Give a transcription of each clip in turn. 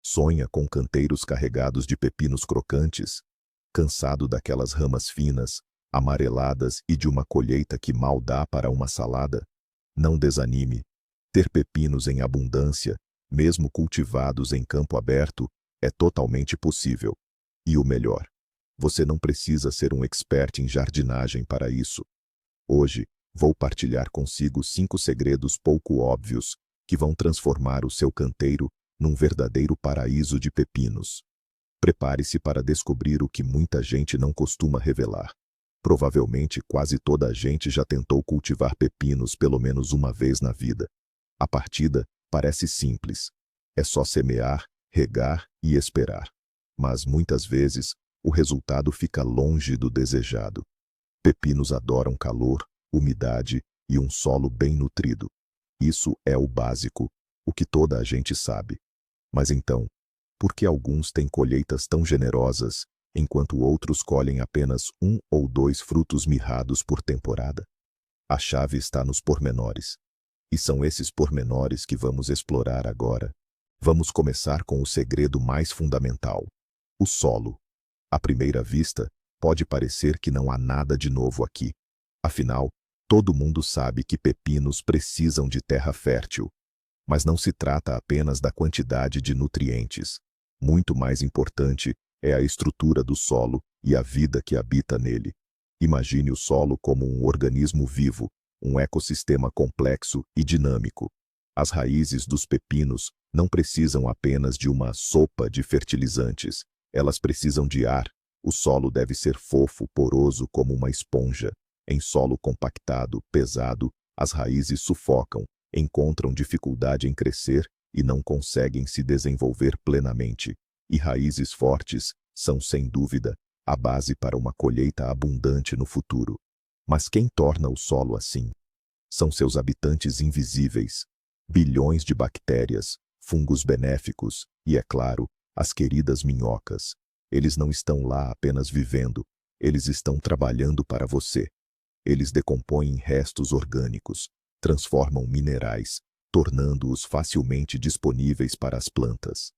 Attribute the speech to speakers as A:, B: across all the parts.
A: Sonha com canteiros carregados de pepinos crocantes? Cansado daquelas ramas finas, amareladas e de uma colheita que mal dá para uma salada? Não desanime. Ter pepinos em abundância, mesmo cultivados em campo aberto, é totalmente possível. E o melhor, você não precisa ser um expert em jardinagem para isso. Hoje, vou partilhar consigo 5 segredos pouco óbvios que vão transformar o seu canteiro num verdadeiro paraíso de pepinos. Prepare-se para descobrir o que muita gente não costuma revelar. Provavelmente quase toda a gente já tentou cultivar pepinos pelo menos uma vez na vida. A partida parece simples. É só semear, regar e esperar. Mas muitas vezes, o resultado fica longe do desejado. Pepinos adoram calor, umidade e um solo bem nutrido. Isso é o básico, o que toda a gente sabe. Mas então, por que alguns têm colheitas tão generosas, enquanto outros colhem apenas 1 ou 2 frutos mirrados por temporada? A chave está nos pormenores. E são esses pormenores que vamos explorar agora. Vamos começar com o segredo mais fundamental: o solo. À primeira vista, pode parecer que não há nada de novo aqui. Afinal, todo mundo sabe que pepinos precisam de terra fértil. Mas não se trata apenas da quantidade de nutrientes. Muito mais importante é a estrutura do solo e a vida que habita nele. Imagine o solo como um organismo vivo, um ecossistema complexo e dinâmico. As raízes dos pepinos não precisam apenas de uma sopa de fertilizantes. Elas precisam de ar. O solo deve ser fofo, poroso como uma esponja. Em solo compactado, pesado, as raízes sufocam, encontram dificuldade em crescer e não conseguem se desenvolver plenamente. E raízes fortes são, sem dúvida, a base para uma colheita abundante no futuro. Mas quem torna o solo assim? São seus habitantes invisíveis, bilhões de bactérias, fungos benéficos e, é claro, as queridas minhocas. Eles não estão lá apenas vivendo, eles estão trabalhando para você. Eles decompõem restos orgânicos, transformam minerais, tornando-os facilmente disponíveis para as plantas.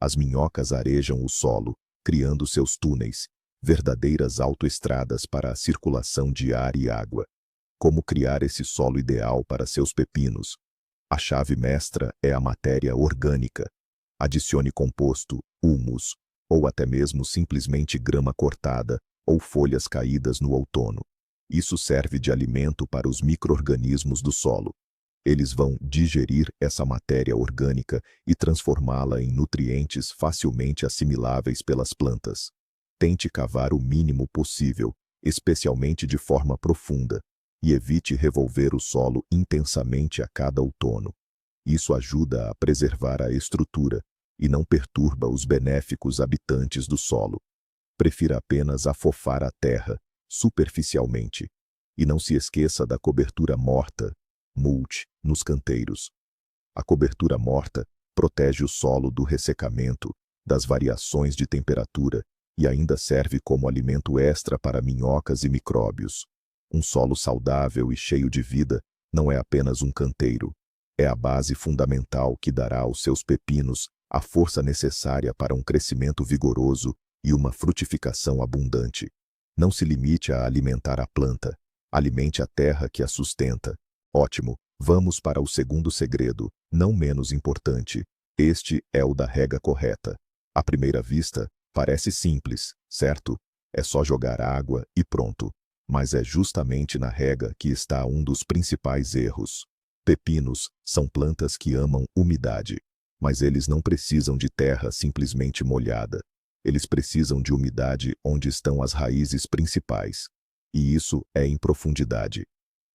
A: As minhocas arejam o solo, criando seus túneis, verdadeiras autoestradas para a circulação de ar e água. Como criar esse solo ideal para seus pepinos? A chave mestra é a matéria orgânica. Adicione composto, humus, ou até mesmo simplesmente grama cortada ou folhas caídas no outono. Isso serve de alimento para os micro-organismos do solo. Eles vão digerir essa matéria orgânica e transformá-la em nutrientes facilmente assimiláveis pelas plantas. Tente cavar o mínimo possível, especialmente de forma profunda, e evite revolver o solo intensamente a cada outono. Isso ajuda a preservar a estrutura e não perturba os benéficos habitantes do solo. Prefira apenas afofar a terra, superficialmente. E não se esqueça da cobertura morta, mulch, nos canteiros. A cobertura morta protege o solo do ressecamento, das variações de temperatura e ainda serve como alimento extra para minhocas e micróbios. Um solo saudável e cheio de vida não é apenas um canteiro, é a base fundamental que dará aos seus pepinos a força necessária para um crescimento vigoroso e uma frutificação abundante. Não se limite a alimentar a planta, alimente a terra que a sustenta. Ótimo, vamos para o segundo segredo, não menos importante. Este é o da rega correta. À primeira vista, parece simples, certo? É só jogar água e pronto. Mas é justamente na rega que está um dos principais erros. Pepinos são plantas que amam umidade, mas eles não precisam de terra simplesmente molhada. Eles precisam de umidade onde estão as raízes principais. E isso é em profundidade.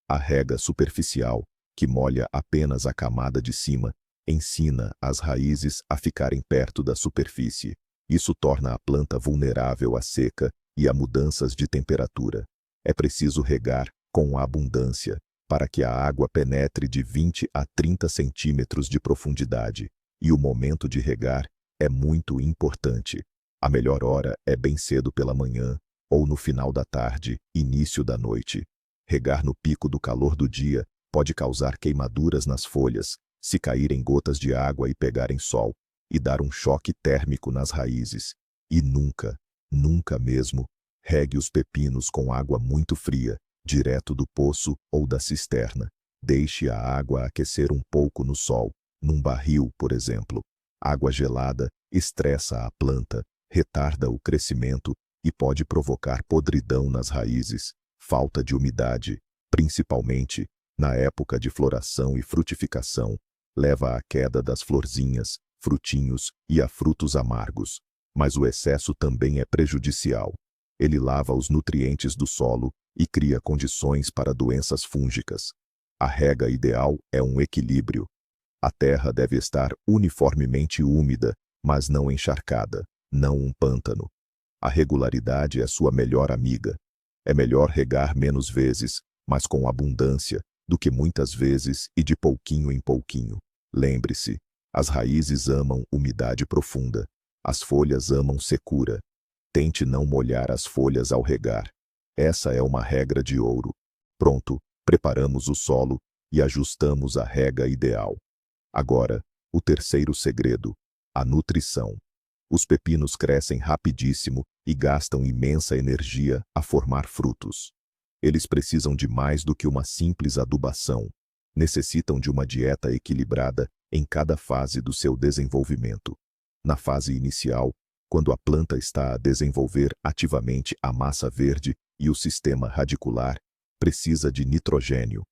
A: A rega superficial, que molha apenas a camada de cima, ensina as raízes a ficarem perto da superfície. Isso torna a planta vulnerável à seca e a mudanças de temperatura. É preciso regar com abundância, para que a água penetre de 20 a 30 centímetros de profundidade. E o momento de regar é muito importante. A melhor hora é bem cedo pela manhã, ou no final da tarde, início da noite. Regar no pico do calor do dia pode causar queimaduras nas folhas, se caírem gotas de água e pegarem sol. e dar um choque térmico nas raízes. E nunca, nunca mesmo, regue os pepinos com água muito fria, direto do poço ou da cisterna. Deixe a água aquecer um pouco no sol, num barril, por exemplo. Água gelada estressa a planta, retarda o crescimento e pode provocar podridão nas raízes, falta de umidade, principalmente na época de floração e frutificação, leva à queda das florzinhas, frutinhos e a frutos amargos. Mas o excesso também é prejudicial. Ele lava os nutrientes do solo e cria condições para doenças fúngicas. A rega ideal é um equilíbrio. A terra deve estar uniformemente úmida, mas não encharcada, não um pântano. A regularidade é sua melhor amiga. É melhor regar menos vezes, mas com abundância, do que muitas vezes e de pouquinho em pouquinho. Lembre-se, as raízes amam umidade profunda. As folhas amam secura. Tente não molhar as folhas ao regar. Essa é uma regra de ouro. Pronto, preparamos o solo e ajustamos a rega ideal. Agora, o terceiro segredo: a nutrição. Os pepinos crescem rapidíssimo e gastam imensa energia a formar frutos. Eles precisam de mais do que uma simples adubação. Necessitam de uma dieta equilibrada em cada fase do seu desenvolvimento. Na fase inicial, quando a planta está a desenvolver ativamente a massa verde e o sistema radicular, precisa de nitrogênio.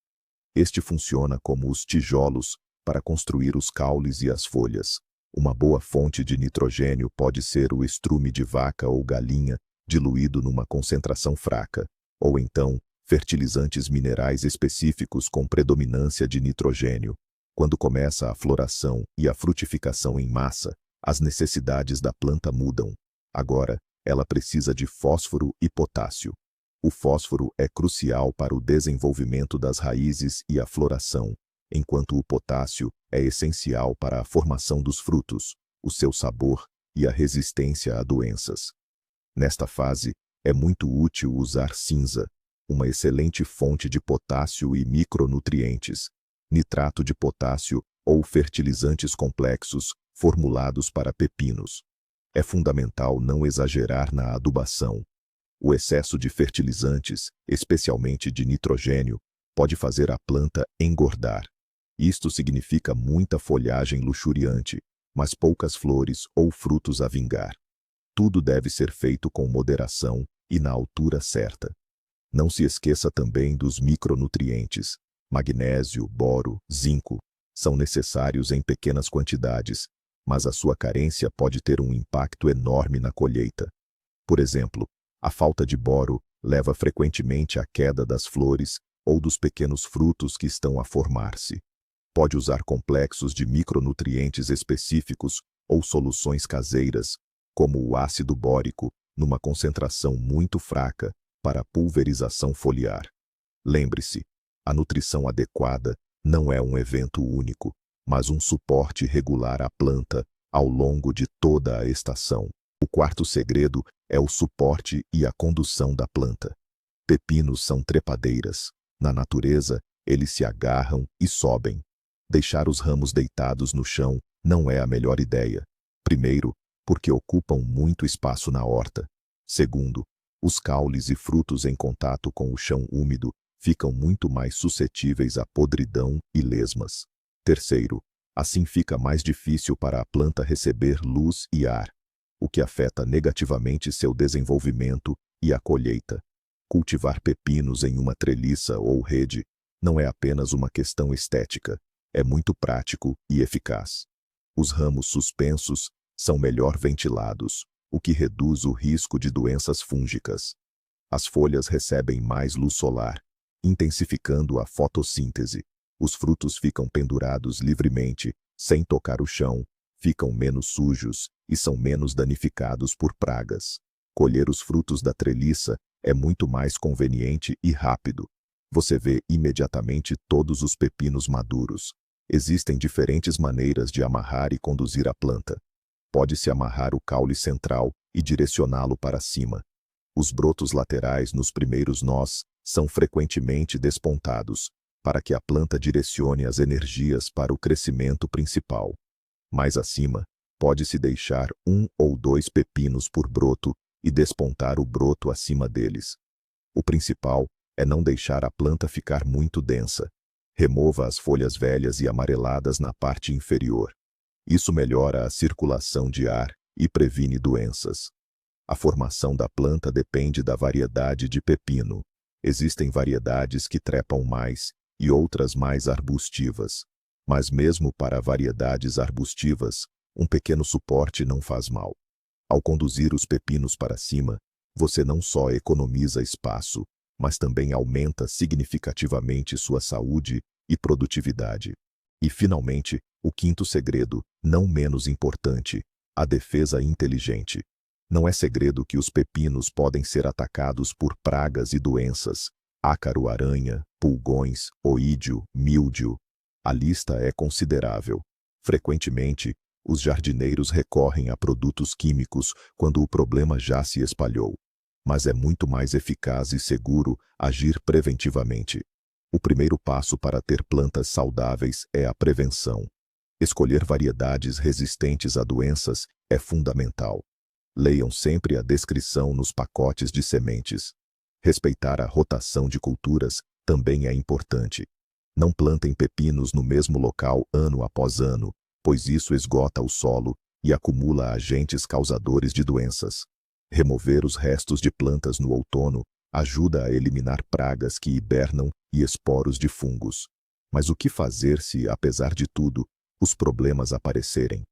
A: Este funciona como os tijolos para construir os caules e as folhas. Uma boa fonte de nitrogênio pode ser o estrume de vaca ou galinha, diluído numa concentração fraca, ou então fertilizantes minerais específicos com predominância de nitrogênio. Quando começa a floração e a frutificação em massa, as necessidades da planta mudam. Agora, ela precisa de fósforo e potássio. O fósforo é crucial para o desenvolvimento das raízes e a floração, enquanto o potássio é essencial para a formação dos frutos, o seu sabor e a resistência a doenças. Nesta fase, é muito útil usar cinza, uma excelente fonte de potássio e micronutrientes, nitrato de potássio ou fertilizantes complexos formulados para pepinos. É fundamental não exagerar na adubação. O excesso de fertilizantes, especialmente de nitrogênio, pode fazer a planta engordar. Isto significa muita folhagem luxuriante, mas poucas flores ou frutos a vingar. Tudo deve ser feito com moderação e na altura certa. Não se esqueça também dos micronutrientes. Magnésio, boro, zinco são necessários em pequenas quantidades, mas a sua carência pode ter um impacto enorme na colheita. Por exemplo, a falta de boro leva frequentemente à queda das flores ou dos pequenos frutos que estão a formar-se. Pode usar complexos de micronutrientes específicos ou soluções caseiras, como o ácido bórico, numa concentração muito fraca, para a pulverização foliar. Lembre-se, a nutrição adequada não é um evento único, mas um suporte regular à planta ao longo de toda a estação. O quarto segredo é o suporte e a condução da planta. Pepinos são trepadeiras. Na natureza, eles se agarram e sobem. Deixar os ramos deitados no chão não é a melhor ideia. Primeiro, porque ocupam muito espaço na horta. Segundo, os caules e frutos em contato com o chão úmido ficam muito mais suscetíveis à podridão e lesmas. Terceiro, assim fica mais difícil para a planta receber luz e ar, o que afeta negativamente seu desenvolvimento e a colheita. Cultivar pepinos em uma treliça ou rede não é apenas uma questão estética, é muito prático e eficaz. Os ramos suspensos são melhor ventilados, o que reduz o risco de doenças fúngicas. As folhas recebem mais luz solar, intensificando a fotossíntese. Os frutos ficam pendurados livremente, sem tocar o chão, ficam menos sujos e são menos danificados por pragas. Colher os frutos da treliça é muito mais conveniente e rápido. Você vê imediatamente todos os pepinos maduros. Existem diferentes maneiras de amarrar e conduzir a planta. Pode-se amarrar o caule central e direcioná-lo para cima. Os brotos laterais nos primeiros nós são frequentemente despontados, para que a planta direcione as energias para o crescimento principal. Mais acima, Pode-se deixar 1 ou 2 pepinos por broto e despontar o broto acima deles. O principal é não deixar a planta ficar muito densa. Remova as folhas velhas e amareladas na parte inferior. Isso melhora a circulação de ar e previne doenças. A formação da planta depende da variedade de pepino. Existem variedades que trepam mais e outras mais arbustivas. Mas mesmo para variedades arbustivas, um pequeno suporte não faz mal. Ao conduzir os pepinos para cima, você não só economiza espaço, mas também aumenta significativamente sua saúde e produtividade. E, finalmente, o quinto segredo, não menos importante, a defesa inteligente. Não é segredo que os pepinos podem ser atacados por pragas e doenças, ácaro-aranha, pulgões, oídio, míldio. A lista é considerável. Frequentemente, os jardineiros recorrem a produtos químicos quando o problema já se espalhou. Mas é muito mais eficaz e seguro agir preventivamente. O primeiro passo para ter plantas saudáveis é a prevenção. Escolher variedades resistentes a doenças é fundamental. Leiam sempre a descrição nos pacotes de sementes. Respeitar a rotação de culturas também é importante. Não plantem pepinos no mesmo local ano após ano, pois isso esgota o solo e acumula agentes causadores de doenças. Remover os restos de plantas no outono ajuda a eliminar pragas que hibernam e esporos de fungos. Mas o que fazer se, apesar de tudo, os problemas aparecerem?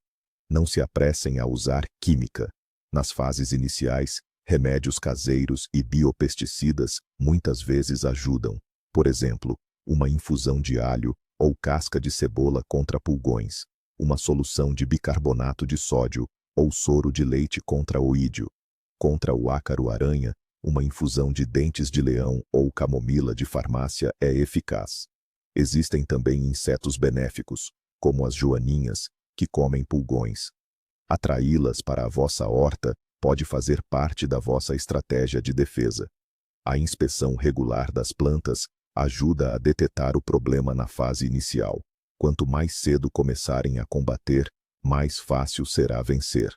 A: Não se apressem a usar química. Nas fases iniciais, remédios caseiros e biopesticidas muitas vezes ajudam. Por exemplo, uma infusão de alho ou casca de cebola contra pulgões, uma solução de bicarbonato de sódio ou soro de leite contra oídio. Contra o ácaro-aranha, uma infusão de dentes de leão ou camomila de farmácia é eficaz. Existem também insetos benéficos, como as joaninhas, que comem pulgões. Atraí-las para a vossa horta pode fazer parte da vossa estratégia de defesa. A inspeção regular das plantas ajuda a detectar o problema na fase inicial. Quanto mais cedo começarem a combater, mais fácil será vencer.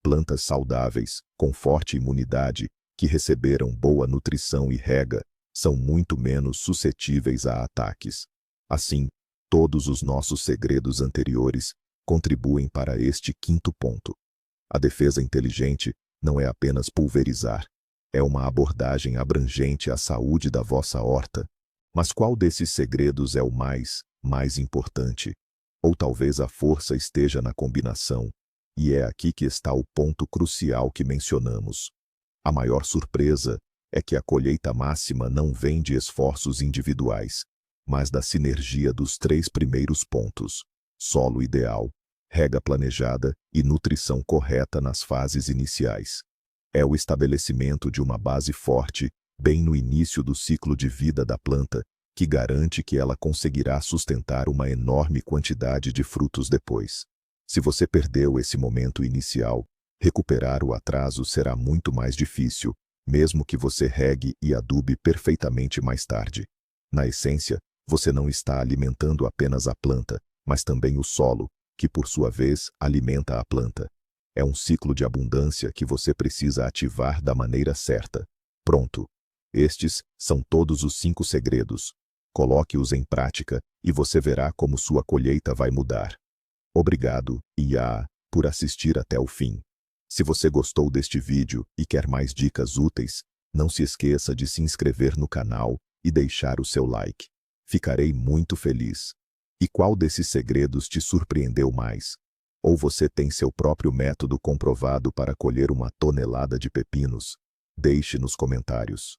A: Plantas saudáveis, com forte imunidade, que receberam boa nutrição e rega, são muito menos suscetíveis a ataques. Assim, todos os nossos segredos anteriores contribuem para este quinto ponto. A defesa inteligente não é apenas pulverizar, é uma abordagem abrangente à saúde da vossa horta. Mas qual desses segredos é o mais importante? Ou talvez a força esteja na combinação, e é aqui que está o ponto crucial que mencionamos. A maior surpresa é que a colheita máxima não vem de esforços individuais, mas da sinergia dos 3 primeiros pontos: solo ideal, rega planejada e nutrição correta nas fases iniciais. É o estabelecimento de uma base forte, bem no início do ciclo de vida da planta, que garante que ela conseguirá sustentar uma enorme quantidade de frutos depois. Se você perdeu esse momento inicial, recuperar o atraso será muito mais difícil, mesmo que você regue e adube perfeitamente mais tarde. Na essência, você não está alimentando apenas a planta, mas também o solo, que por sua vez alimenta a planta. É um ciclo de abundância que você precisa ativar da maneira certa. Pronto. Estes são todos os 5 segredos. Coloque-os em prática e você verá como sua colheita vai mudar. Obrigado, por assistir até o fim. Se você gostou deste vídeo e quer mais dicas úteis, não se esqueça de se inscrever no canal e deixar o seu like. Ficarei muito feliz. E qual desses segredos te surpreendeu mais? Ou você tem seu próprio método comprovado para colher 1 tonelada de pepinos? Deixe nos comentários.